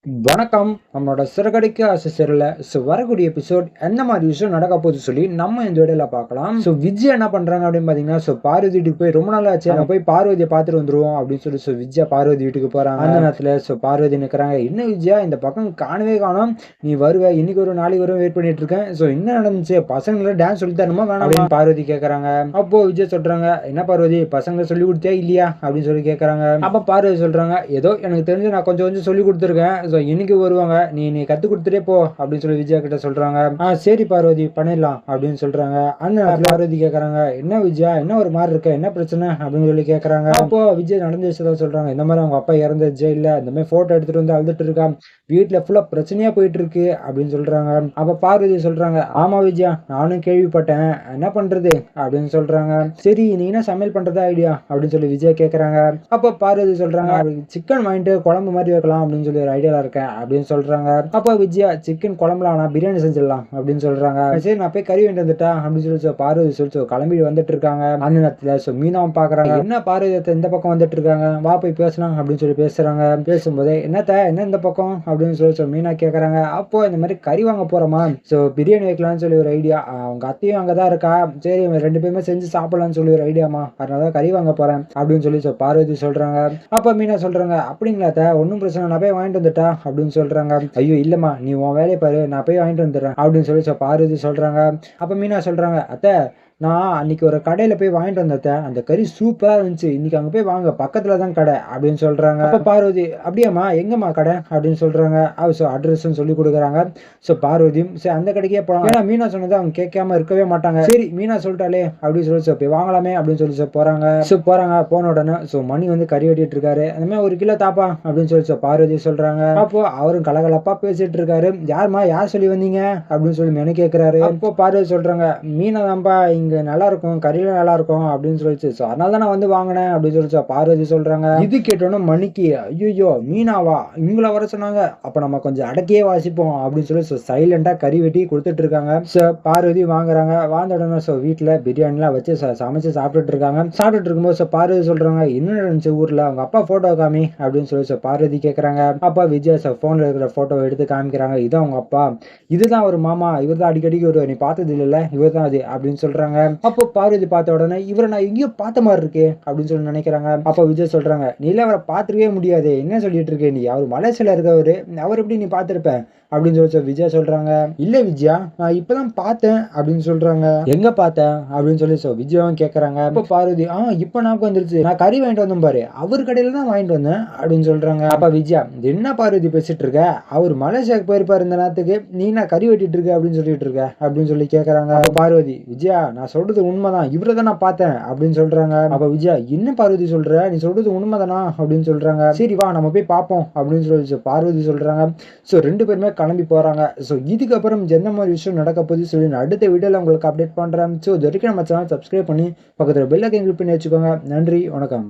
வணக்கம். நம்மளோட சிறகடிக்க ஆசைல வரக்கூடிய எபிசோட் எந்த மாதிரி விஷயம் நடக்க போகுது சொல்லி நம்ம இந்த வீடியோல பார்க்கலாம். விஜய் என்ன பண்றாங்க அப்படின்னு பாத்தீங்கன்னா, பார்வதி வீட்டுக்கு போய் ரொம்ப நாள் ஆச்சு, போய் பார்வதியை பார்த்துட்டு வந்துருவோம் அப்படின்னு சொல்லி விஜயா பார்வதி வீட்டுக்கு போறாங்க. அந்த நேரத்துல பார்வதி நிக்கிறாங்க. என்ன விஜயா இந்த பக்கம் காணவே காணோம், நீ வருவ இன்னைக்கு ஒரு நாளைக்கு வரும் வெயிட் பண்ணிட்டு இருக்கேன். என்ன நடந்துச்சு, பசங்களை டான்ஸ் சொல்லி தரணுமா வேணாம் பார்வதி கேக்குறாங்க. அப்போ விஜய் சொல்றாங்க, என்ன பார்வதி பசங்களை சொல்லி கொடுத்தியா இல்லையா அப்படின்னு சொல்லி கேக்குறாங்க. அப்ப பார்வதி சொல்றாங்க, ஏதோ எனக்கு தெரிஞ்சு நான் கொஞ்சம் கொஞ்சம் சொல்லி கொடுத்துருக்கேன், இன்னைக்கு வருவாங்க, நீ கத்து கொடுத்துட்டே போ அப்படின்னு சொல்லி விஜயா கிட்ட சொல்றாங்க. சரி பார்வதி பண்ணிடலாம் அப்படின்னு சொல்றாங்க. அந்த பார்வதி கேக்குறாங்க, என்ன விஜயா என்ன ஒரு மாதிரி இருக்க, என்ன பிரச்சனை அப்படின்னு சொல்லி கேக்குறாங்க. அப்போ விஜய் நடந்த விஷயத்த சொல்றாங்க. இந்த மாதிரி அவங்க அப்பா இறந்த ஜெயில இந்த மாதிரி போட்டோ எடுத்துட்டு வந்து அழுதுட்டு இருக்கான், வீட்டுல ஃபுல்லா பிரச்சனையா போயிட்டு இருக்கு அப்படின்னு சொல்றாங்க. அப்ப பார்வதி சொல்றாங்க, ஆமா விஜயா நானும் கேள்விப்பட்டேன், என்ன பண்றது அப்படின்னு சொல்றாங்க. சரி நீ என்ன சமையல் பண்றதா ஐடியா அப்படின்னு சொல்லி விஜயா கேக்குறாங்க. அப்ப பார்வதி சொல்றாங்க, சிக்கன் வாங்கிட்டு குழம்பு மாதிரி வைக்கலாம் அப்படின்னு சொல்லி ஒரு ஐடியால இருக்கேன் அப்படின்னு சொல்றாங்க. அப்ப விஜயா சிக்கன் குழம்புல நான் பிரியாணி செஞ்சிடலாம் அப்படின்னு சொல்றாங்க. சரி நான் போய் கறி வேண்டி வந்துட்டா அப்படின்னு சொல்லி பார்வதி சொல்லி கிளம்பி வந்துட்டு இருக்காங்க. அந்த நேரத்துல மீனாவும் பாக்குறாங்க, என்ன பார்வதி இந்த பக்கம் வந்துட்டு இருக்காங்க, வா போய் பேசலாம் அப்படின்னு சொல்லி பேசுறாங்க. பேசும்போதே என்ன இந்த பக்கம் அப்படின்னு சொல்லி மீனா கேக்குறாங்க. அப்போ இந்த மாதிரி கறி வாங்க போறோமா, பிரியாணி வைக்கலாம்னு சொல்லி ஒரு ஐடியா, அவங்க அத்தையும் அங்கதான் இருக்கா, சரி ரெண்டு பேருமே செஞ்சு சாப்பிடலாம்னு சொல்லி ஒரு ஐடியாமா, அதனால கறி வாங்க போறேன் அப்படின்னு சொல்லி பார்வதி சொல்றாங்க. அப்ப மீனா சொல்றாங்க, அப்படிங்களா ஒன்னும் பிரச்சனை, நான் போய் வாங்கிட்டு வந்துட்டா அப்படின்னு சொல்றாங்க. ஐயோ இல்லம்மா நீ உன் வேலையை பாரு, நான் போய் வாங்கிட்டு வந்துடுறேன் அப்படின்னு சொல்லி பார்வதி சொல்றாங்க. அப்ப மீனா சொல்றாங்க, அத்தை நான் அன்னைக்கு ஒரு கடையில போய் வாங்கிட்டு வந்தேன், அந்த கறி சூப்பரா இருந்துச்சு, இன்னைக்கு அங்க போய் வாங்க, பக்கத்துல தான் கடை அப்படின்னு சொல்றாங்க. அப்ப பார்வதி அப்படியாம்மா எங்கம்மா கடை அப்படின்னு சொல்றாங்க. அட்ரஸ் சொல்லி கொடுக்குறாங்க. பார்வதியும் சரி அந்த கடைக்கே போலாம், ஏன்னா மீனா சொன்னதை அவங்க கேட்காம இருக்கவே மாட்டாங்க. சரி மீனா சொல்லிட்டாலே அப்படின்னு சொல்லி போய் வாங்கலாமே அப்படின்னு சொல்லி போறாங்க. போன உடனே மணி வந்து கறி வெட்டிட்டு இருக்காரு. அந்த மாதிரி ஒரு கிலோ தாப்பா அப்படின்னு சொல்லி பார்வதி சொல்றாங்க. அப்போ அவரும் கலகலப்பா பேசிட்டு இருக்காரு. யார் சொல்லி வந்தீங்க அப்படின்னு சொல்லி மெனு கேட்கிறாரு. அப்போ பார்வதி சொல்றாங்க, மீனா தான்ப்பா இங்க நல்லா இருக்கும், கறியில நல்லா இருக்கும் அப்படின்னு சொல்லிச்சு, அதனால தான் நான் வந்து வாங்கினேன் அப்படின்னு சொல்லி பார்வதி சொல்றாங்க. இது கேட்டோன்னு மணிக்கு ஐயோ மீனாவா இவங்கள வர சொன்னாங்க, அப்ப நம்ம கொஞ்சம் அடக்கியே வாசிப்போம் அப்படின்னு சொல்லி சைலண்டா கறி வெட்டி கொடுத்துட்டு இருக்காங்க. பார்வதி வாங்குறாங்க. வாழ்ந்த உடனே வீட்டுல பிரியாணிலாம் வச்சு சமைச்சு சாப்பிட்டுட்டு இருக்காங்க. சாப்பிட்டுட்டு இருக்கும்போது பார்வதி சொல்றாங்க, என்ன நடந்துச்சு ஊர்ல, அவங்க அப்பா போட்டோ காமி அப்படின்னு சொல்லி பார்வதி கேக்குறாங்க. அப்பா விஜய் போன்ல இருக்கிற போட்டோ எடுத்து காமிக்கிறாங்க. இதான் அவங்க அப்பா, இதுதான் ஒரு மாமா, இவர் தான் அடிக்கடிக்கு ஒரு நீ பார்த்தது இல்ல இவர் தான் அது அப்படின்னு சொல்றாங்க. அப்போ பார்வதி பார்த்த உடனே இவரை நான் எங்கேயோ பார்த்த மாதிரி இருக்கே அப்படின்னு சொல்லி நினைக்கிறாங்க. அப்போ விஜய் சொல்றாங்க, நீ அவரை பார்த்துருக்கவே முடியாது, என்ன சொல்லிட்டு இருக்க நீ, அவர் மலேசியால இருக்கவரு, அவர் எப்படி நீ பார்த்திருப்ப அப்படின்னு சொல்லி விஜய் சொல்றாங்க. இல்ல விஜயா நான் இப்பதான் பார்த்தேன் அப்படின்னு சொல்றாங்க. எங்க பார்த்தேன் அப்படின்னு சொல்லி விஜயாவும் கேக்குறாங்க. அப்ப பார்வதி இப்ப நமக்கு வந்துருச்சு, நான் கறி வாங்கிட்டு வந்தேன் பாரு, அவர் கடையில தான் வாங்கிட்டு வந்தேன் அப்படின்னு சொல்றாங்க. அப்ப விஜயா என்ன பார்வதி பேசிட்டு இருக்க, அவர் மலேசியாவுக்கு போயிருப்பாரு இந்த நேரத்துக்கு, நீ நான் கறி வெட்டிட்டு இருக்க அப்படின்னு சொல்லிட்டு இருக்க அப்படின்னு சொல்லி கேக்குறாங்க. அப்ப பார்வதி, விஜயா நான் சொல்றது உண்மைதான், இவரை தான் நான் பார்த்தேன் அப்படின்னு சொல்றாங்க. அப்ப விஜயா என்ன பார்வதி சொல்ற, நீ சொல்றது உண்மைதானா அப்படின்னு சொல்றாங்க. சரி வா நம்ம போய் பார்ப்போம் அப்படின்னு சொல்லி பார்வதி சொல்றாங்க. ரெண்டு பேருமே கிளம்பி போறாங்க. இதுக்கப்புறம் எந்த மாதிரி விஷயம் நடக்க போகுது சொல்லி அடுத்த வீடியோல உங்களுக்கு அப்டேட் பண்றேன். இது வரைக்கும் நம்ம சேனல் சப்ஸ்கிரைப் பண்ணி பக்கத்துல பெல் ஐகான் கிளிக் பண்ணி வச்சுக்கோங்க. நன்றி, வணக்கம்.